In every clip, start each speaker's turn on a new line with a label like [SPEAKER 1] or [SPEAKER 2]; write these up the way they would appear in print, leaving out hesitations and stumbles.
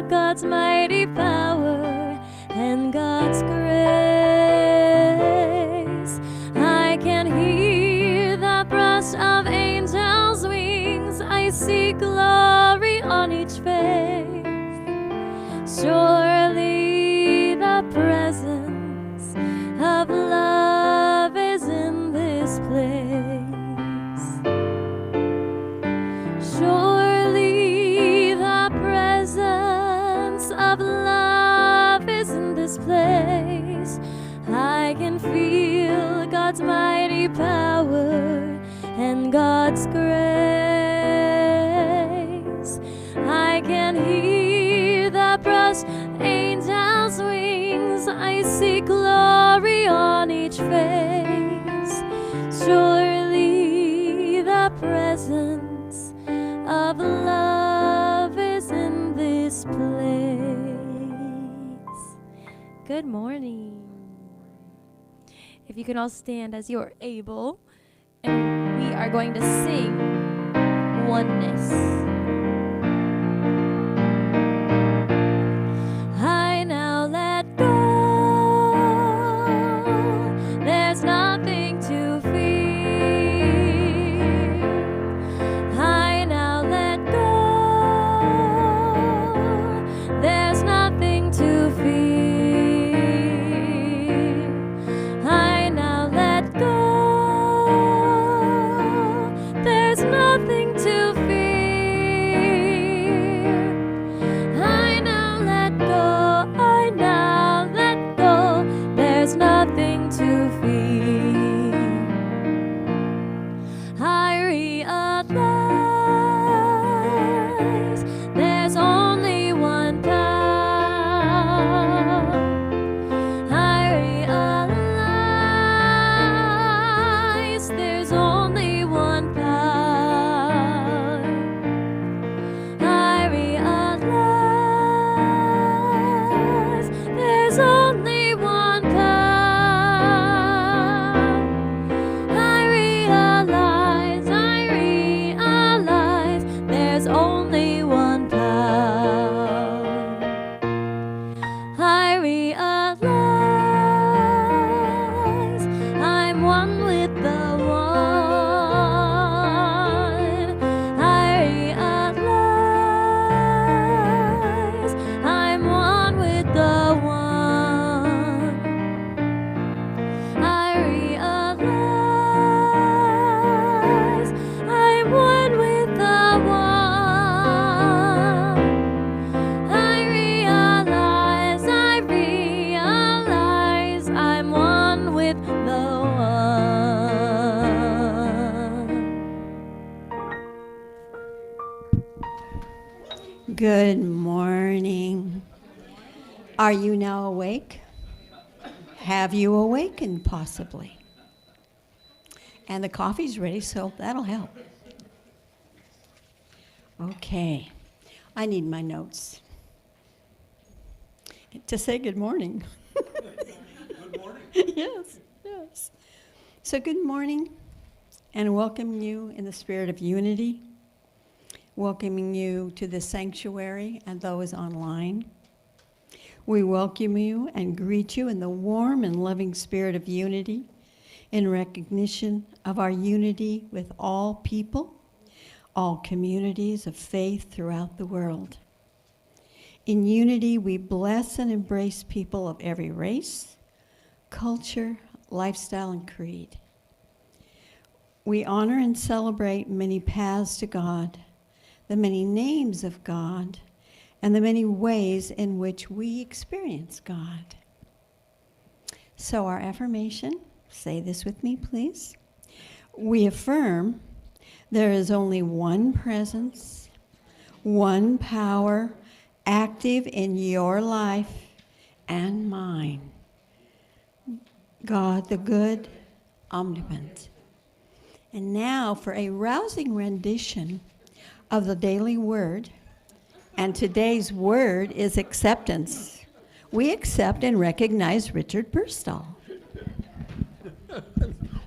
[SPEAKER 1] God's mighty power and God's grace. I can hear the brush of angels' wings. I see glory on each face. Surely the presence of love is in this place. Surely the presence of love is in this place. I can feel God's mighty power and God's grace. I can hear the brush angels' wings. I see glory on each face. Surely the presence of love is in this place. Good morning. If you can all stand as you're able, and we are going to sing Oneness. I now let go. There's nothing to fear. I now let go. There's nothing to fear. I now let go. There's nothing to fear. I now let go. I now let go. There's nothing to fear. I realize there's only one path. I realize there's only one path. I realize there's only one path. I realize there's only one path. I realize I'm one with the one. I realize I'm one with the one. I realize I'm one with the one. I realize I'm one with the one.
[SPEAKER 2] Good morning. Are you now awake? Have you awakened possibly? And the coffee's ready, so that'll help. Okay. I need my notes to say good morning.
[SPEAKER 3] Good morning.
[SPEAKER 2] Yes. So good morning, and welcome you in the spirit of unity, welcoming you to the sanctuary and those online. We welcome you and greet you in the warm and loving spirit of unity, in recognition of our unity with all people, all communities of faith throughout the world. In unity, we bless and embrace people of every race, culture, lifestyle, and creed. We honor and celebrate many paths to God, the many names of God, and the many ways in which we experience God. So our affirmation, say this with me, please. We affirm there is only one presence, one power active in your life and mine. God the good, omnipotent. And now for a rousing rendition of the daily word. And today's word is acceptance. We accept and recognize Richard Burstall.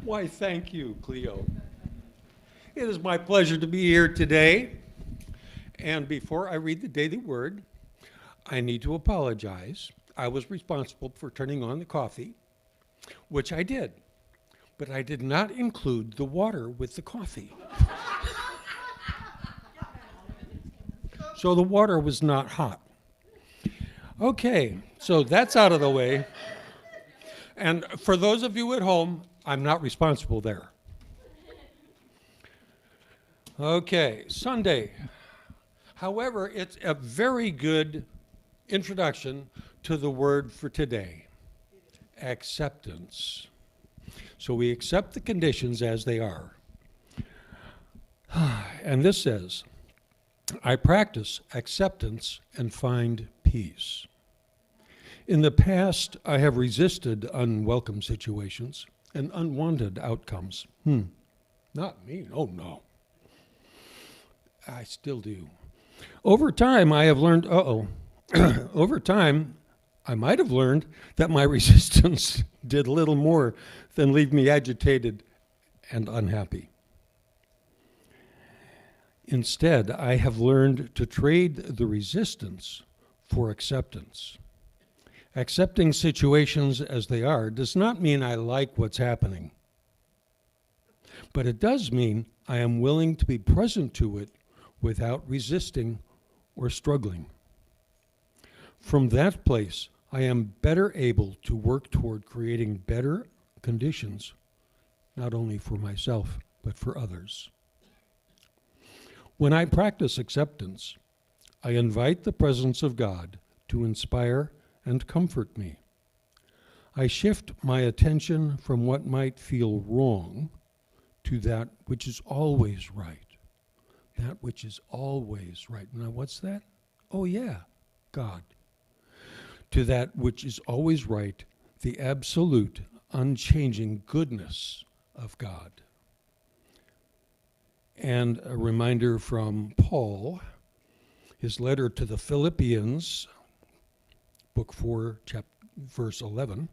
[SPEAKER 3] Why, thank you, Cleo. It is my pleasure to be here today. And before I read the daily word, I need to apologize. I was responsible for turning on the coffee, which I did, but I did not include the water with the coffee. So the water was not hot. Okay, so that's out of the way. And for those of you at home, I'm not responsible there. Okay, Sunday. However, it's a very good introduction to the word for today, acceptance. So we accept the conditions as they are. And this says, I practice acceptance and find peace. In the past, I have resisted unwelcome situations and unwanted outcomes. Not me, oh no. I still do. Over time, I have learned, over time, I might have learned that my resistance did little more than leave me agitated and unhappy. Instead, I have learned to trade the resistance for acceptance. Accepting situations as they are does not mean I like what's happening, but it does mean I am willing to be present to it without resisting or struggling. From that place, I am better able to work toward creating better conditions, not only for myself, but for others. When I practice acceptance, I invite the presence of God to inspire and comfort me. I shift my attention from what might feel wrong to that which is always right. That which is always right. Now, what's that? Oh, yeah, God. To that which is always right, the absolute, unchanging goodness of God. And a reminder from Paul, his letter to the Philippians, book 4, verse 11.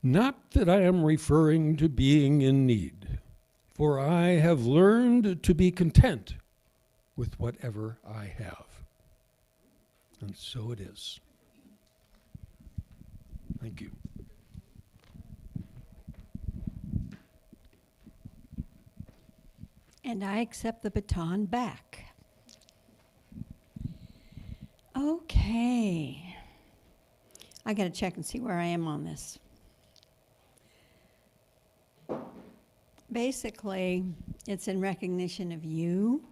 [SPEAKER 3] Not that I am referring to being in need, for I have learned to be content with whatever I have. And so it is. Thank you.
[SPEAKER 2] And I accept the baton back. Okay. I got to check and see where I am on this. Basically, it's in recognition of you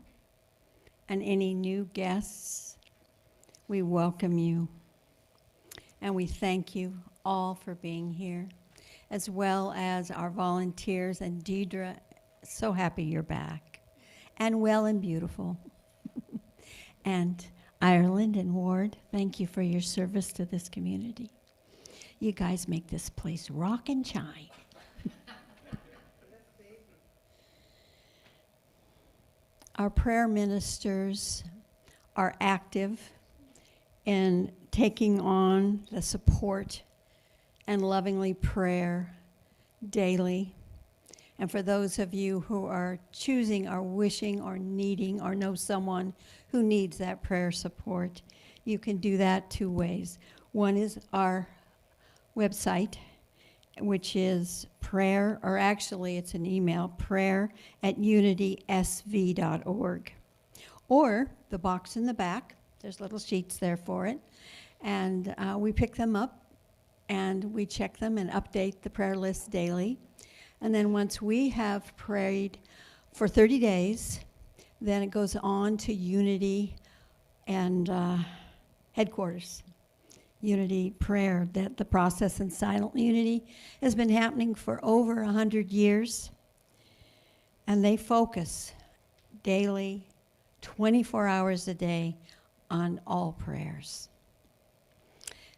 [SPEAKER 2] and any new guests. We welcome you. And we thank you all for being here, as well as our volunteers. And Deidre, so happy you're back. And well and beautiful. And Ireland and Ward, thank you for your service to this community. You guys make this place rock and shine. Our prayer ministers are active in taking on the support and lovingly prayer daily. And for those of you who are choosing or wishing or needing or know someone who needs that prayer support, you can do that two ways. One is our website, which is prayer, or actually it's an email, prayer@unitysv.org. Or the box in the back, there's little sheets there for it. And we pick them up and we check them and update the prayer list daily. And then once we have prayed for 30 days, then it goes on to Unity and headquarters. Unity prayer, that the process in silent unity has been happening for over 100 years. And they focus daily, 24 hours a day on all prayers.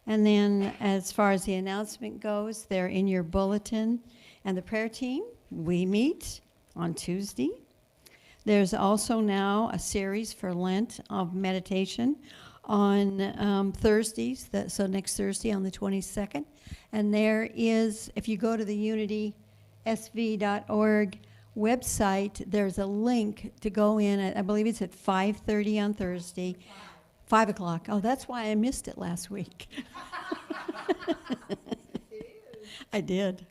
[SPEAKER 2] And then as far as the announcement goes, they're in your bulletin. And the prayer team, we meet on Tuesday. There's also now a series for Lent of meditation on Thursdays, so next Thursday on the 22nd. And there is, if you go to the unitysv.org website, there's a link to go in at, I believe it's at 5:30 on Thursday. 5 o'clock. Oh, that's why I missed it last week. I did.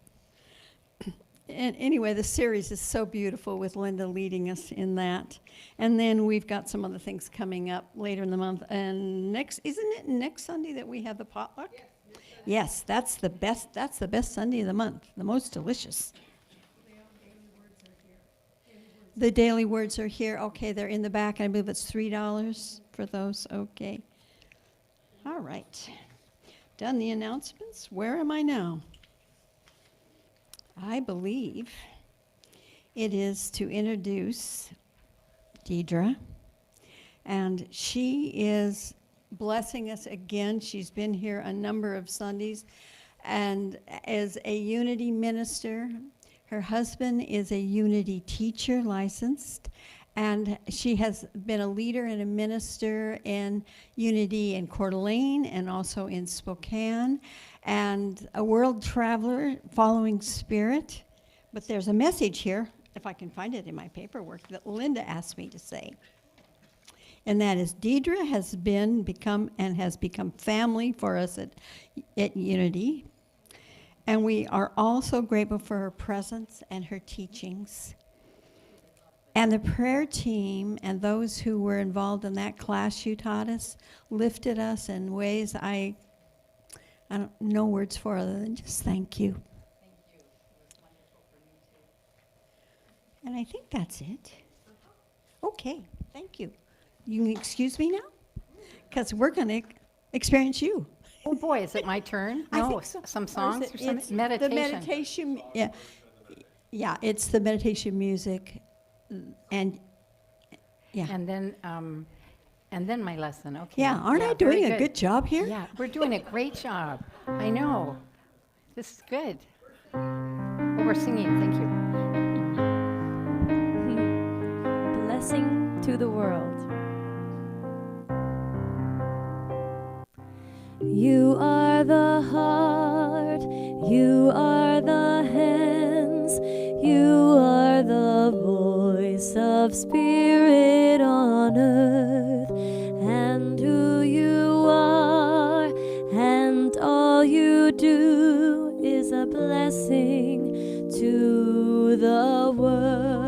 [SPEAKER 2] And anyway, the series is so beautiful with Linda leading us in that. And then we've got some other things coming up later in the month. And isn't it next Sunday that we have the potluck? Yes, that's the best. That's the best Sunday of the month. The most delicious. The daily words are here. Okay, they're in the back. I believe it's $3 for those. Okay. All right. Done the announcements. Where am I now? I believe it is to introduce Deidre, and she is blessing us again. She's been here a number of Sundays and as a Unity minister. Her husband is a Unity teacher, licensed, and she has been a leader and a minister in Unity in Coeur d'Alene and also in Spokane, and a world traveler following Spirit. But there's a message here, if I can find it in my paperwork, that Linda asked me to say. And that is, Deidre has become family for us at Unity. And we are also grateful for her presence and her teachings. And the prayer team and those who were involved in that class you taught us lifted us in ways I don't know words for other than just thank you.
[SPEAKER 4] Thank you. It was wonderful for me too.
[SPEAKER 2] And I think that's it. Okay, thank you. You can excuse me now? Because we're going to experience you.
[SPEAKER 4] Oh boy, is it my turn?
[SPEAKER 2] I
[SPEAKER 4] No,
[SPEAKER 2] think so.
[SPEAKER 4] some
[SPEAKER 2] Or is
[SPEAKER 4] songs
[SPEAKER 2] it-
[SPEAKER 4] or something?
[SPEAKER 2] it's
[SPEAKER 4] Meditation.
[SPEAKER 2] The meditation, yeah. Yeah, it's the meditation music. And, yeah.
[SPEAKER 4] And then my lesson, okay.
[SPEAKER 2] Yeah, aren't I
[SPEAKER 4] very
[SPEAKER 2] doing a good job here?
[SPEAKER 4] Yeah, we're doing a great job. I know. This is good. Oh, we're singing, thank you.
[SPEAKER 1] Blessing to the world. You are the heart, you are the hands, you are the voice of Spirit on earth, and who you are, and all you do is a blessing to the world.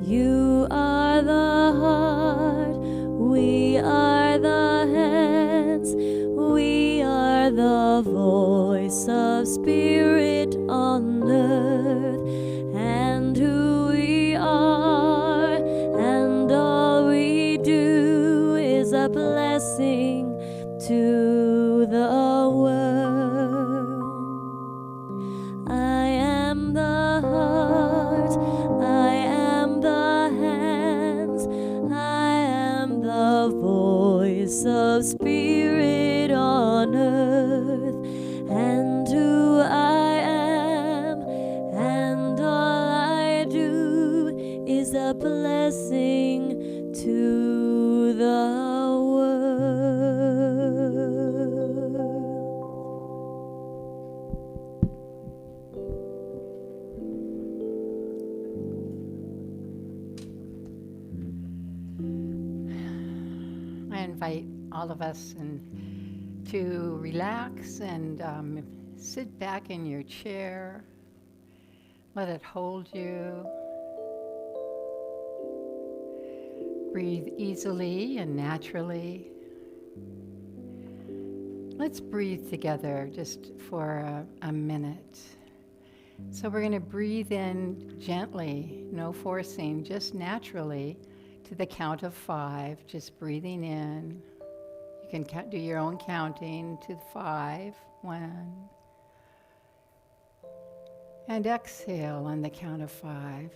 [SPEAKER 1] You are the heart, we are the hands, we are the voice of Spirit on earth, and who we are, and all we do is a blessing to the world. I am the heart, I am the hands, I am the voice of Spirit on earth, and who I am, and all I do is a blessing to the world.
[SPEAKER 4] I invite all of us to relax and sit back in your chair. Let it hold you. Breathe easily and naturally. Let's breathe together just for a minute. So we're going to breathe in gently, no forcing, just naturally to the count of 5, just breathing in. You can do your own counting to 5, 1. And exhale on the count of 5.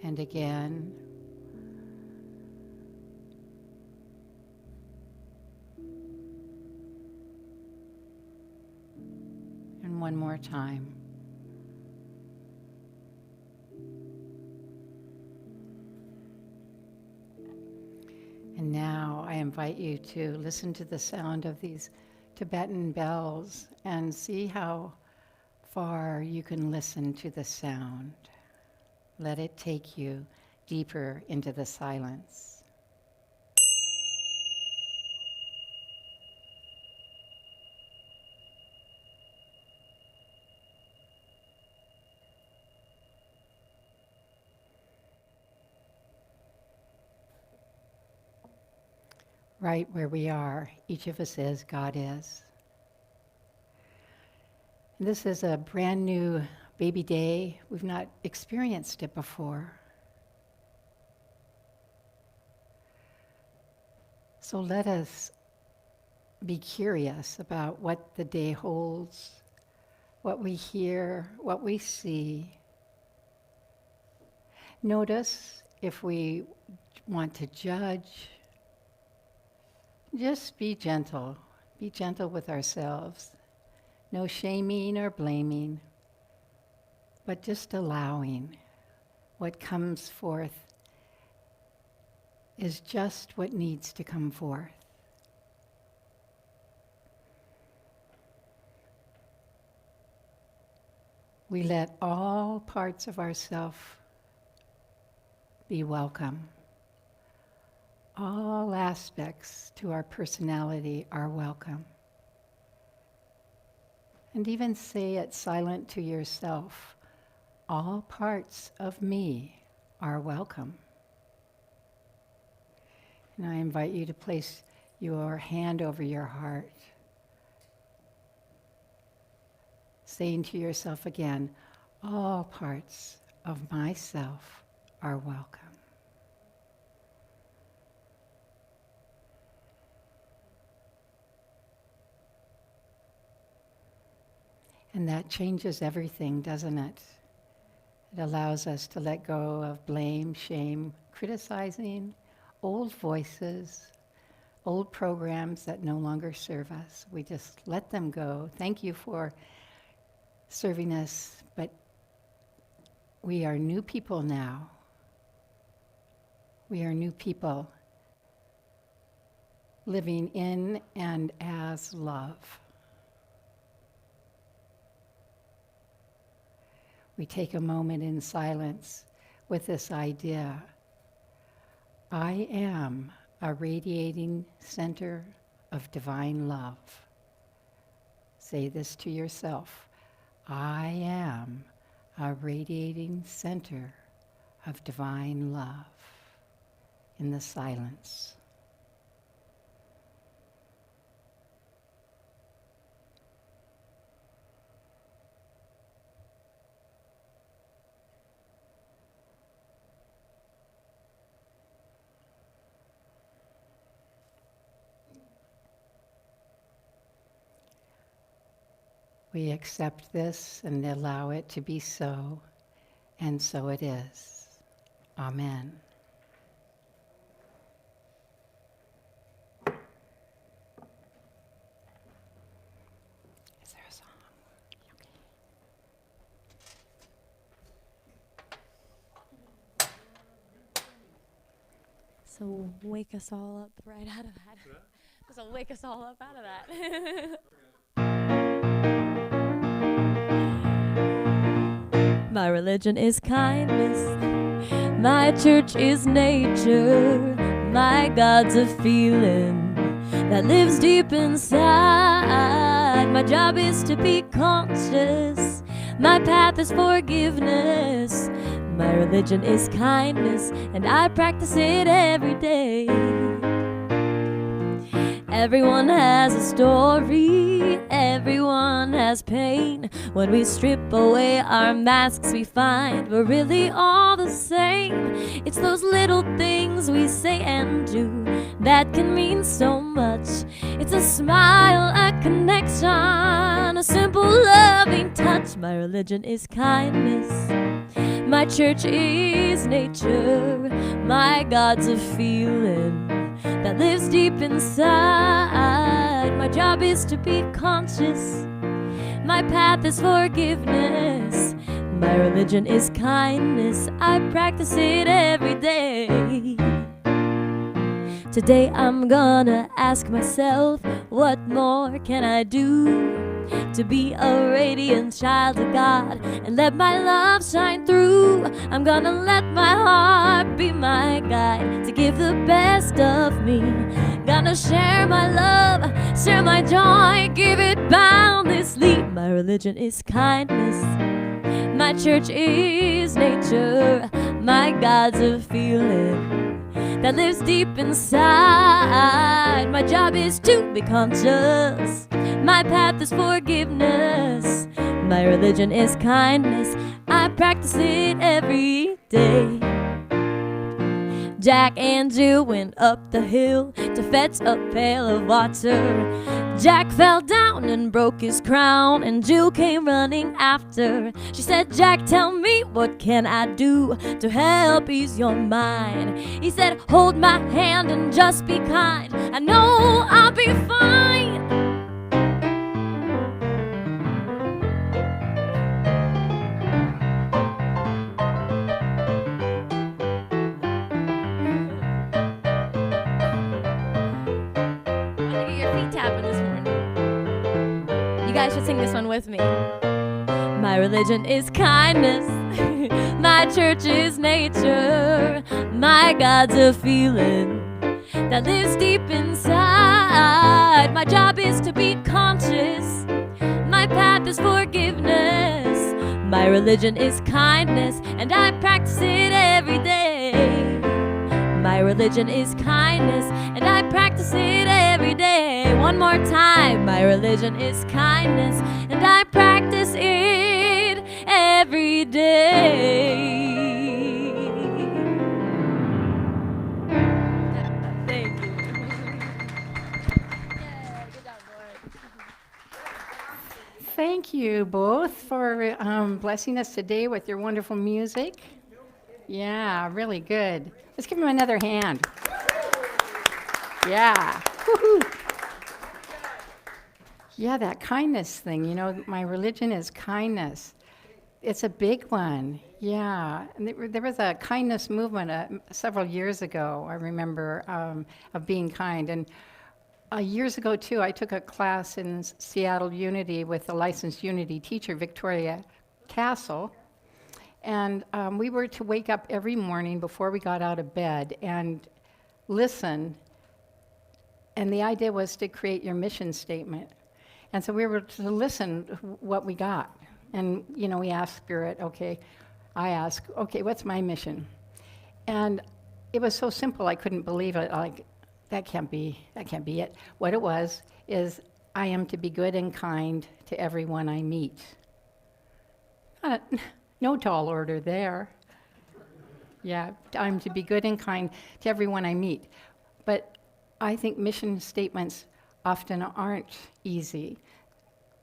[SPEAKER 4] And again. And one more time. And now I invite you to listen to the sound of these Tibetan bells and see how far you can listen to the sound. let it take you deeper into the silence. Right where we are, each of us is, God is. This is a brand new baby day. We've not experienced it before. So let us be curious about what the day holds, what we hear, what we see. Notice if we want to judge. Just be gentle. Be gentle with ourselves. No shaming or blaming, but just allowing. What comes forth is just what needs to come forth. We let all parts of ourself be welcome. All aspects to our personality are welcome. And even say it silent to yourself, all parts of me are welcome. And I invite you to place your hand over your heart, saying to yourself again, all parts of myself are welcome. And that changes everything, doesn't it? It allows us to let go of blame, shame, criticizing, old voices, old programs that no longer serve us. We just let them go. Thank you for serving us, but we are new people now. We are new people living in and as love. We take a moment in silence with this idea. I am a radiating center of divine love. Say this to yourself. I am a radiating center of divine love in the silence. We accept this and allow it to be so, and so it is. Amen. Is there a song?
[SPEAKER 1] So wake us all up right out of that. So wake us all up out of that. My religion is kindness. My church is nature. My God's a feeling that lives deep inside. My job is to be conscious. My path is forgiveness. My religion is kindness, and I practice it every day. Everyone has a story, everyone has pain. When we strip away our masks, we find we're really all the same. It's those little things we say and do that can mean so much. It's a smile, a connection, a simple loving touch. My religion is kindness. My church is nature. My God's a feeling that lives deep inside. My job is to be conscious. My path is forgiveness. My religion is kindness. I practice it every day. Today I'm gonna ask myself, what more can I do? to be a radiant child of God and let my love shine through. I'm gonna let my heart be my guide to give the best of me. Gonna share my love, share my joy, give it boundlessly. My religion is kindness, my church is nature, my God's a feeling that lives deep inside. My job is to be conscious, my path is forgiveness. My religion is kindness, I practice it every day. Jack and Jill went up the hill to fetch a pail of water. Jack fell down and broke his crown, and Jill came running after. She said, Jack, tell me, what can I do to help ease your mind? He said, hold my hand and just be kind. I know I'll be fine. You guys should sing this one with me. My religion is kindness, my church is nature, my God's a feeling that lives deep inside. My job is to be conscious, my path is forgiveness. My religion is kindness, and I practice it every day. My religion is kindness, and I practice it every day. One more time. My religion is kindness, and I practice it every day. Thank you. Yeah, good job, boy.
[SPEAKER 4] Thank you both for blessing us today with your wonderful music. Yeah, really good. Let's give him another hand. Yeah. Woo-hoo. Yeah, that kindness thing, you know, my religion is kindness. It's a big one, yeah. And there was a kindness movement several years ago, I remember, of being kind. And years ago, too, I took a class in Seattle Unity with a licensed Unity teacher, Victoria Castle. And we were to wake up every morning before we got out of bed and listen. And the idea was to create your mission statement. And so we were to listen what we got. And, you know, we asked Spirit, okay, I asked, okay, what's my mission? And it was so simple, I couldn't believe it. Like, that can't be it. What it was is, I am to be good and kind to everyone I meet. No tall order there. Yeah, I'm to be good and kind to everyone I meet. But I think mission statements often aren't easy.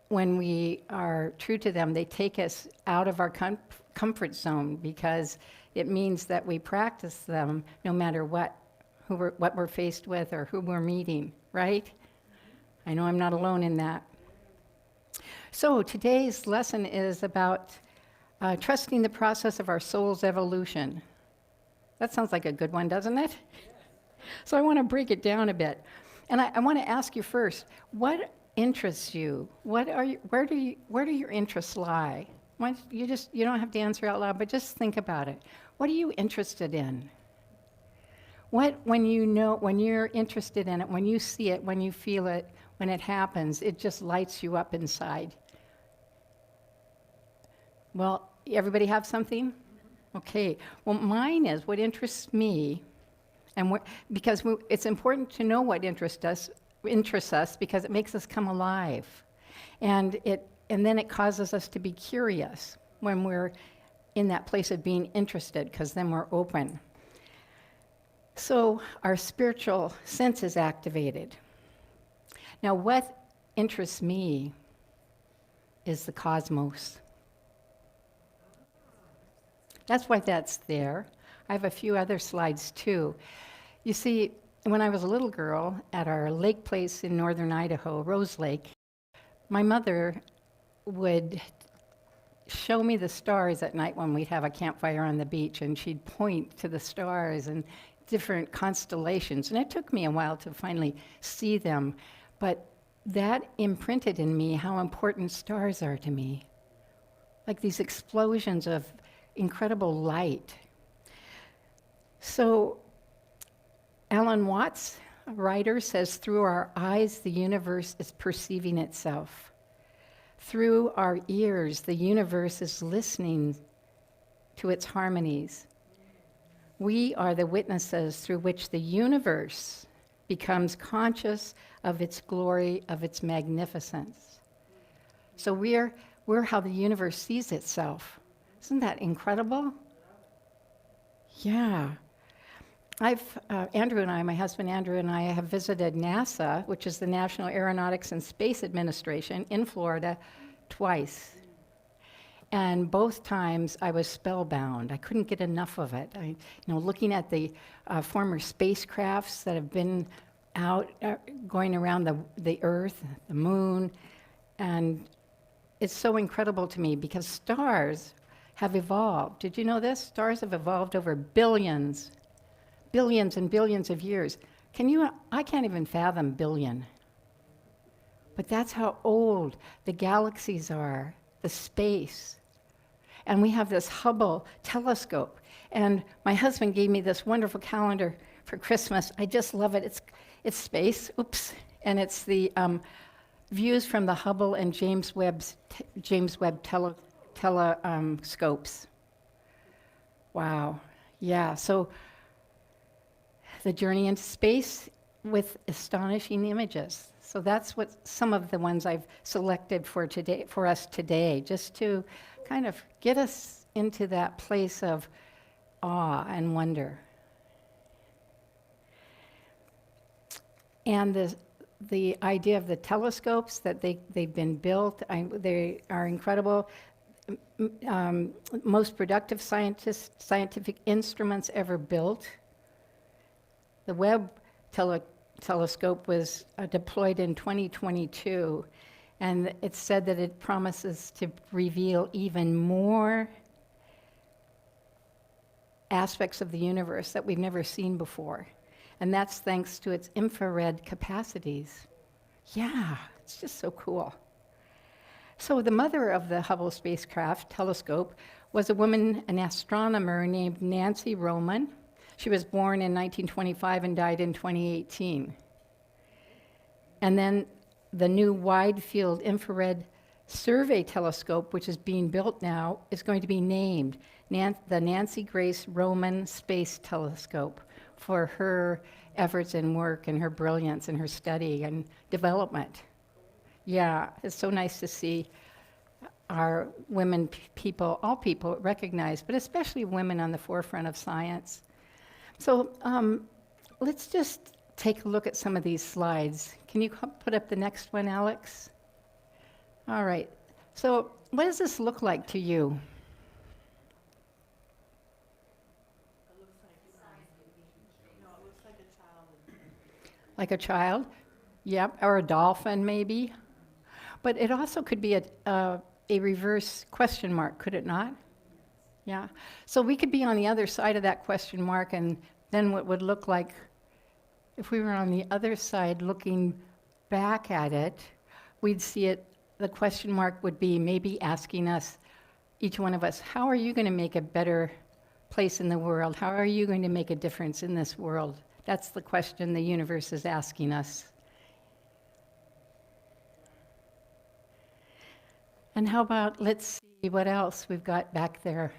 [SPEAKER 4] When we are true to them, they take us out of our comfort zone because it means that we practice them no matter what we're faced with or who we're meeting, right? I know I'm not alone in that. So today's lesson is about trusting the process of our soul's evolution. That sounds like a good one, doesn't it? So I want to break it down a bit. And I want to ask you first, what interests you? Where do your interests lie? You don't have to answer out loud, but just think about it. What are you interested in? When you're interested in it, when you see it, when you feel it, when it happens, it just lights you up inside. Well, everybody have something? Okay. Well, mine is what interests me, and because it's important to know what interests us because it makes us come alive, and then it causes us to be curious when we're in that place of being interested, because then we're open. So our spiritual sense is activated. Now, what interests me is the cosmos. That's why that's there. I have a few other slides too. You see, when I was a little girl at our lake place in northern Idaho, Rose Lake, my mother would show me the stars at night when we'd have a campfire on the beach, and she'd point to the stars and different constellations. And it took me a while to finally see them, but that imprinted in me how important stars are to me. Like these explosions of incredible light. So Alan Watts, a writer, says, through our eyes, the universe is perceiving itself. Through our ears, the universe is listening to its harmonies. We are the witnesses through which the universe becomes conscious of its glory, of its magnificence. So we're how the universe sees itself. Isn't that incredible? Yeah. Andrew and I, my husband Andrew and I, have visited NASA, which is the National Aeronautics and Space Administration, in Florida twice. And both times I was spellbound. I couldn't get enough of it. Looking at the former spacecrafts that have been out going around the Earth, the moon, and it's so incredible to me because stars have evolved. Did you know this? Stars have evolved over billions and billions of years. I can't even fathom billion. But that's how old the galaxies are, the space. And we have this Hubble telescope. And my husband gave me this wonderful calendar for Christmas. I just love it. It's space, and it's the views from the Hubble and James Webb telescopes. Wow, yeah, so the journey into space with astonishing images. So that's what some of the ones I've selected for us today, just to kind of get us into that place of awe and wonder. And the idea of the telescopes that they've been built, they are incredible. Most productive scientific instruments ever built. The Webb telescope was deployed in 2022, and it's said that it promises to reveal even more aspects of the universe that we've never seen before. And that's thanks to its infrared capacities. Yeah, it's just so cool. So the mother of the Hubble spacecraft telescope was a woman, an astronomer named Nancy Roman. She was born in 1925 and died in 2018. And then the new wide field infrared survey telescope, which is being built now, is going to be named the Nancy Grace Roman Space Telescope for her efforts and work and her brilliance and her study and development. Yeah, it's so nice to see our women people, all people recognized, but especially women on the forefront of science. So let's just take a look at some of these slides. Can you put up the next one, Alex? All right. So what does this look like to you? Like a child? Yep, or a dolphin maybe. But it also could be a reverse question mark, could it not? Yeah. So we could be on the other side of that question mark, and then what would look like, if we were on the other side looking back at it, we'd see it, the question mark would be maybe asking us, each one of us, how are you going to make a better place in the world? How are you going to make a difference in this world? That's the question the universe is asking us. And how about, let's see what else we've got back there.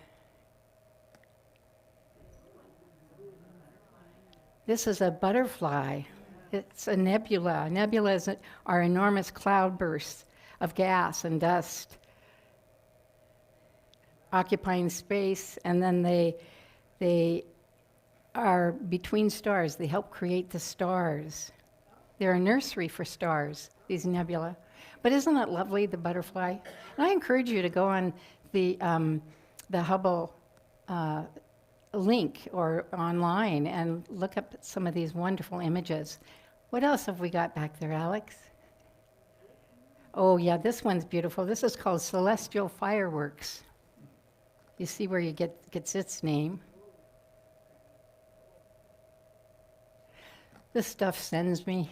[SPEAKER 4] This is a butterfly. It's a nebula. Nebulas are enormous cloudbursts of gas and dust occupying space, and then they are between stars. They help create the stars. They're a nursery for stars, these nebula. But isn't it lovely, the butterfly? And I encourage you to go on the Hubble link or online and look up some of these wonderful images. What else have we got back there, Alex? Oh yeah, this one's beautiful. This is called celestial fireworks. You see where you gets its name. This stuff sends me.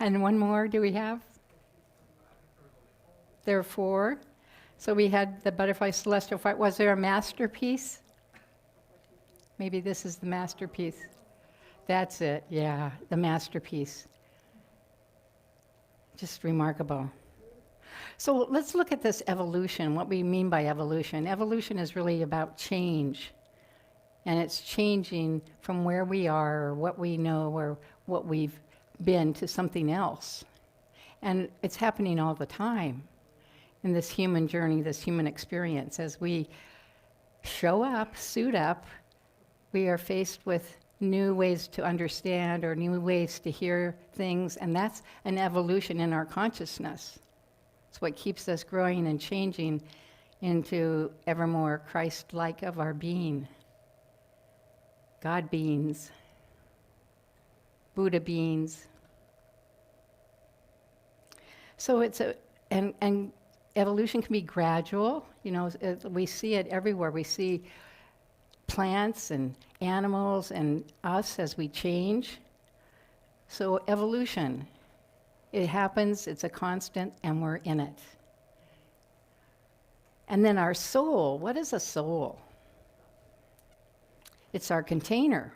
[SPEAKER 4] And one more do we have? There are 4. So we had the butterfly celestial fire. Was there a masterpiece? Maybe this is the masterpiece. That's it, yeah, the masterpiece. Just remarkable. So let's look at this evolution, what we mean by evolution. Evolution is really about change. And it's changing from where we are, or what we know, or what we've been to something else. And it's happening all the time in this human journey, this human experience. As we show up, suit up, we are faced with new ways to understand or new ways to hear things, and that's an evolution in our consciousness. It's what keeps us growing and changing into ever more Christ-like of our being. God beings, Buddha beings. So it's and evolution can be gradual. You know, we see it everywhere. We see plants and animals and us as we change. So evolution, it happens, it's a constant, and we're in it. And then our soul, what is a soul? It's our container.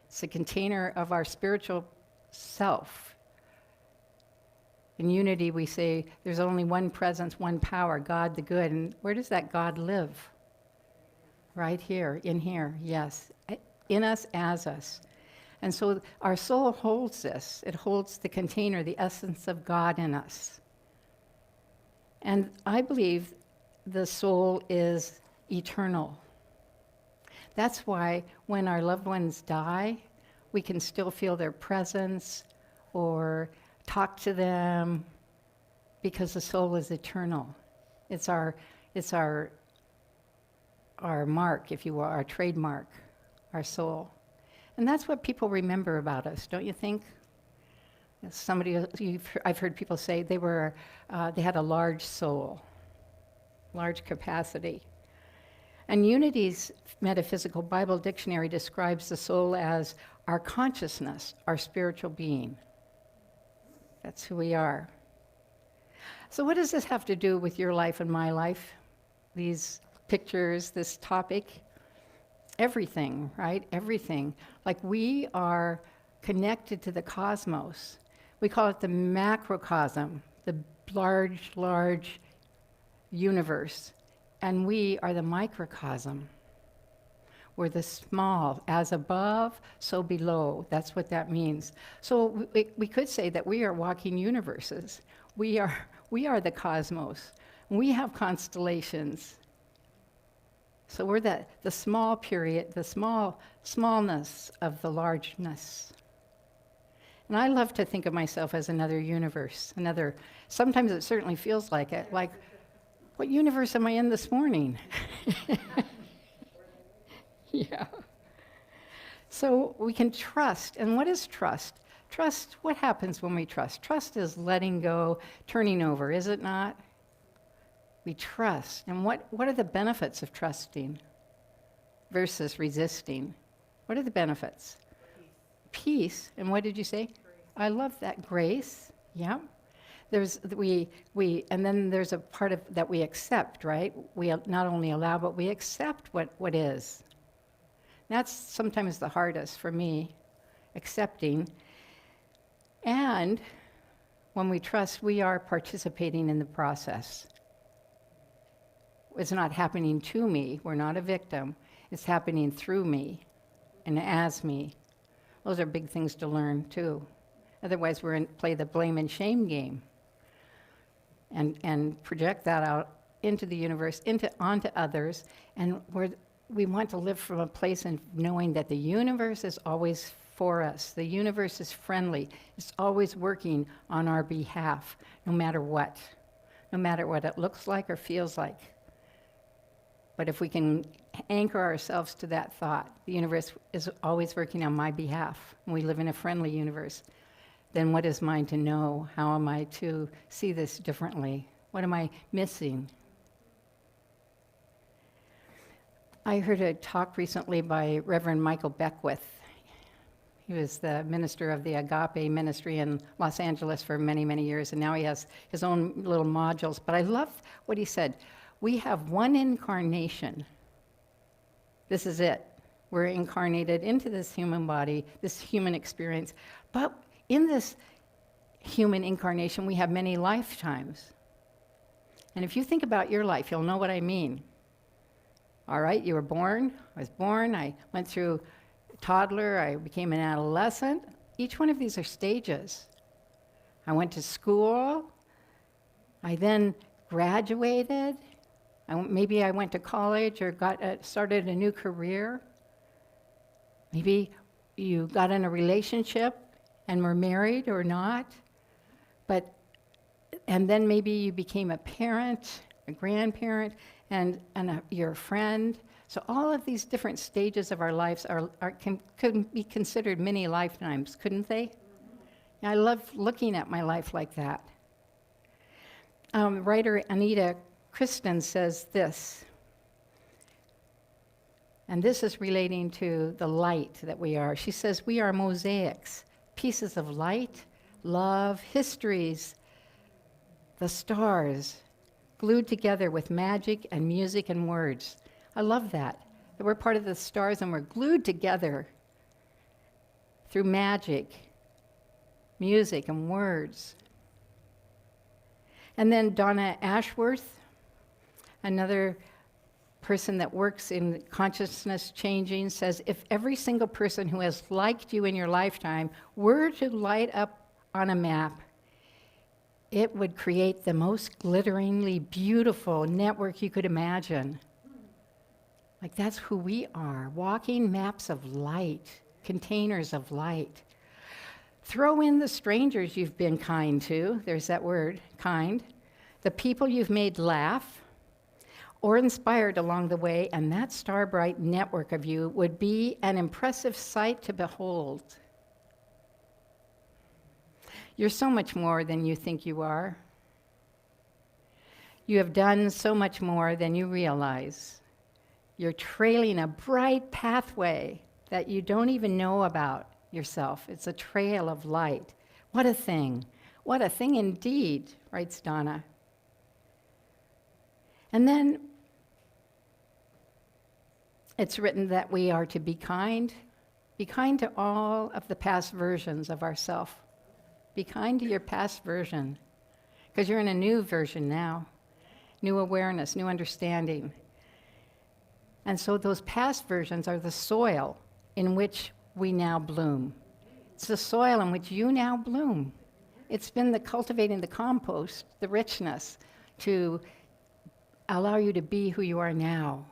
[SPEAKER 4] It's the container of our spiritual self. In unity, we say there's only one presence, one power, God the good. And where does that God live? Right here, in here, yes. In us, as us. And so our soul holds this. It holds the container, the essence of God in us. And I believe the soul is eternal. That's why when our loved ones die, we can still feel their presence or talk to them, because the soul is eternal. It's our mark, if you will, our trademark, our soul. And that's what people remember about us, don't you think? I've heard people say they had a large soul, large capacity. And Unity's Metaphysical Bible Dictionary describes the soul as our consciousness, our spiritual being. That's who we are. So what does this have to do with your life and my life? These pictures, this topic? Everything, right? Everything. Like we are connected to the cosmos. We call it the macrocosm, the large, large universe. And we are the microcosm. We're the small, as above, so below. That's what that means. So we could say that we are walking universes. We are the cosmos. We have constellations. So we're the small period, the smallness of the largeness. And I love to think of myself as another universe, sometimes it certainly feels like it, like, what universe am I in this morning? Yeah. So we can trust. And what is trust? Trust, what happens when we trust? Trust is letting go, turning over, is it not? We trust. And what are the benefits of trusting versus resisting? What are the benefits? Peace. And what did you say? Grace. I love that. Grace. Yeah. And then there's a part of that we accept, right? We not only allow, but we accept what is. That's sometimes the hardest for me, accepting. And when we trust, we are participating in the process. It's not happening to me. We're not a victim. It's happening through me and as me. Those are big things to learn, too. Otherwise, play the blame and shame game and project that out into the universe, onto others. And we want to live from a place of knowing that the universe is always for us. The universe is friendly. It's always working on our behalf, no matter what it looks like or feels like. But if we can anchor ourselves to that thought, the universe is always working on my behalf, and we live in a friendly universe, then what is mine to know? How am I to see this differently? What am I missing? I heard a talk recently by Reverend Michael Beckwith. He was the minister of the Agape ministry in Los Angeles for many, many years, and now he has his own little modules. But I love what he said. We have one incarnation. This is it. We're incarnated into this human body, this human experience. But in this human incarnation, we have many lifetimes. And if you think about your life, you'll know what I mean. All right, you were born. I was born. I went through toddler. I became an adolescent. Each one of these are stages. I went to school. I then graduated. Maybe I went to college or started a new career. Maybe you got in a relationship and were married or not. And then maybe you became a parent, a grandparent, and you're a friend. So all of these different stages of our lives could be considered mini lifetimes, couldn't they? I love looking at my life like that. Writer Anita Kristen says this, and this is relating to the light that we are. She says, we are mosaics, pieces of light, love, histories, the stars, glued together with magic and music and words. I love that we're part of the stars and we're glued together through magic, music, and words. And then Donna Ashworth, another person that works in consciousness changing, says, if every single person who has liked you in your lifetime were to light up on a map, it would create the most glitteringly beautiful network you could imagine. Like, that's who we are, walking maps of light, containers of light. Throw in the strangers you've been kind to, there's that word, kind, the people you've made laugh or inspired along the way, and that star-bright network of you would be an impressive sight to behold. You're so much more than you think you are. You have done so much more than you realize. You're trailing a bright pathway that you don't even know about yourself. It's a trail of light. What a thing. What a thing indeed, writes Donna. And then it's written that we are to be kind. Be kind to all of the past versions of ourselves. Be kind to your past version, because you're in a new version now. New awareness, new understanding. And so those past versions are the soil in which we now bloom. It's the soil in which you now bloom. It's been the cultivating the compost, the richness, to allow you to be who you are now.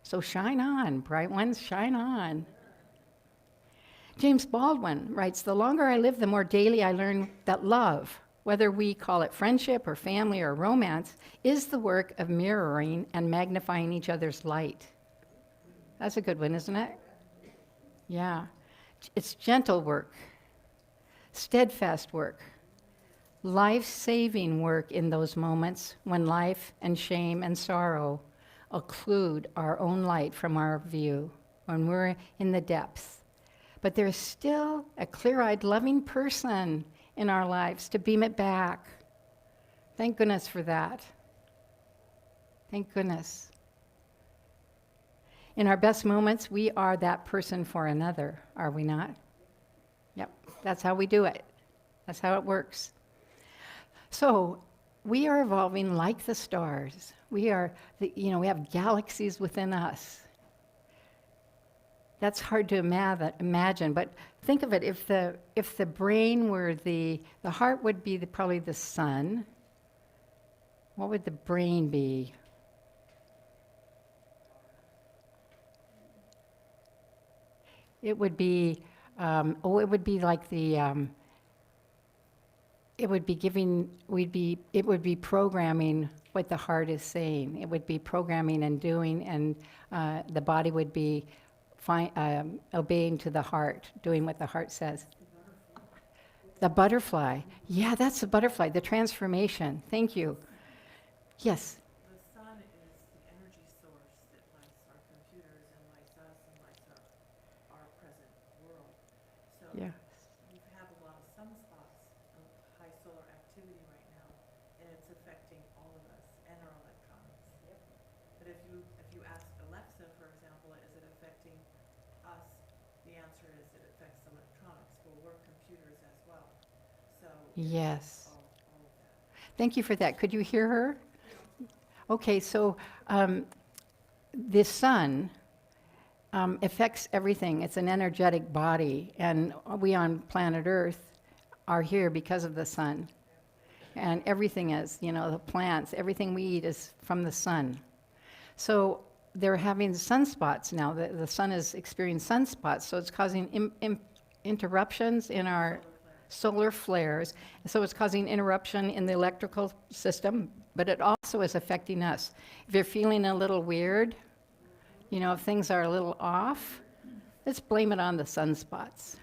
[SPEAKER 4] So shine on, bright ones, shine on. James Baldwin writes, the longer I live, the more daily I learn that love, whether we call it friendship or family or romance, is the work of mirroring and magnifying each other's light. That's a good one, isn't it? Yeah. It's gentle work, steadfast work, life-saving work in those moments when life and shame and sorrow occlude our own light from our view, when we're in the depths. But there's still a clear-eyed, loving person in our lives to beam it back. Thank goodness for that. Thank goodness. In our best moments, we are that person for another, are we not? Yep, that's how we do it. That's how it works. So we are evolving like the stars. We have galaxies within us. That's hard to imagine, but think of it, if the brain were the heart would be probably the sun, what would the brain be? It would be, it would be like it would be programming what the heart is saying. It would be programming and doing, and the body would be obeying to the heart, doing what the heart says. The butterfly. Yeah, that's the butterfly, the transformation. Thank you. Yes?
[SPEAKER 5] The sun is the energy source that lights our computers and lights us and lights our present world. So
[SPEAKER 4] Yeah.
[SPEAKER 5] we have a lot of sunspots and high solar activity right now, and it's affecting all of us and our electronics. But if you ask Alexa, for example, is it affecting us? The answer is it affects electronics. Well, we're computers as well. So
[SPEAKER 4] Yes.
[SPEAKER 5] all of that.
[SPEAKER 4] Thank you for that. Could you hear her? Okay, so the sun affects everything. It's an energetic body, and we on planet Earth are here because of the sun. And everything is, the plants, everything we eat is from the sun. So they're having sunspots now. The sun is experiencing sunspots, so it's causing interruptions in our solar flares. So it's causing interruption in the electrical system, but it also is affecting us. If you're feeling a little weird, if things are a little off, let's blame it on the sunspots.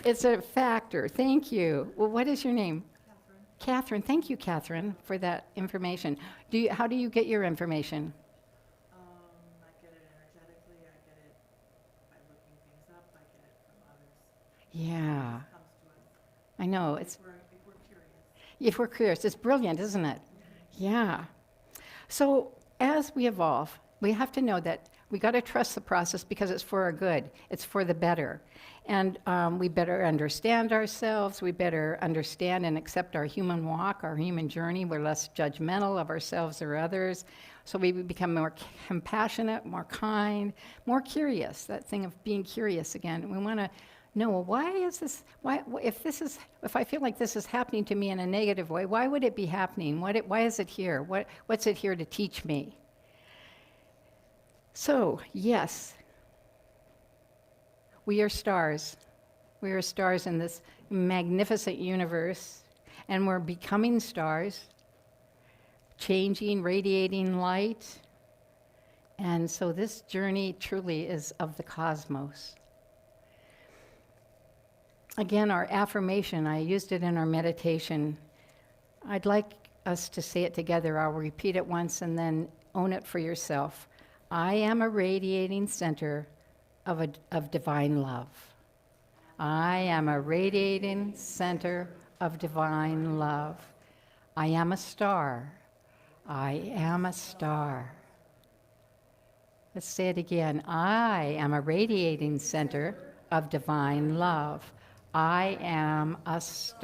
[SPEAKER 4] It's a factor. Thank you. Well, what is your name? Catherine. Thank you, Catherine, for that information. How do you get your information?
[SPEAKER 5] I get it energetically. I get it by looking things up. I get it from others.
[SPEAKER 4] Yeah,
[SPEAKER 5] It comes to us
[SPEAKER 4] I know.
[SPEAKER 5] if we're curious.
[SPEAKER 4] If we're curious, it's brilliant, isn't it? Yeah. So as we evolve, we have to know that we got to trust the process because it's for our good. It's for the better. And we better understand ourselves. We better understand and accept our human walk, our human journey. We're less judgmental of ourselves or others. So we become more compassionate, more kind, more curious. That thing of being curious again. We want to know, well, why is this? If I feel like this is happening to me in a negative way, why would it be happening? Why is it here? What's it here to teach me? So, yes, we are stars. We are stars in this magnificent universe, and we're becoming stars, changing, radiating light. And so this journey truly is of the cosmos. Again, our affirmation, I used it in our meditation. I'd like us to say it together. I'll repeat it once and then own it for yourself. I am a radiating center of divine love. I am a radiating center of divine love. I am a star. I am a star. Let's say it again. I am a radiating center of divine love. I am a star.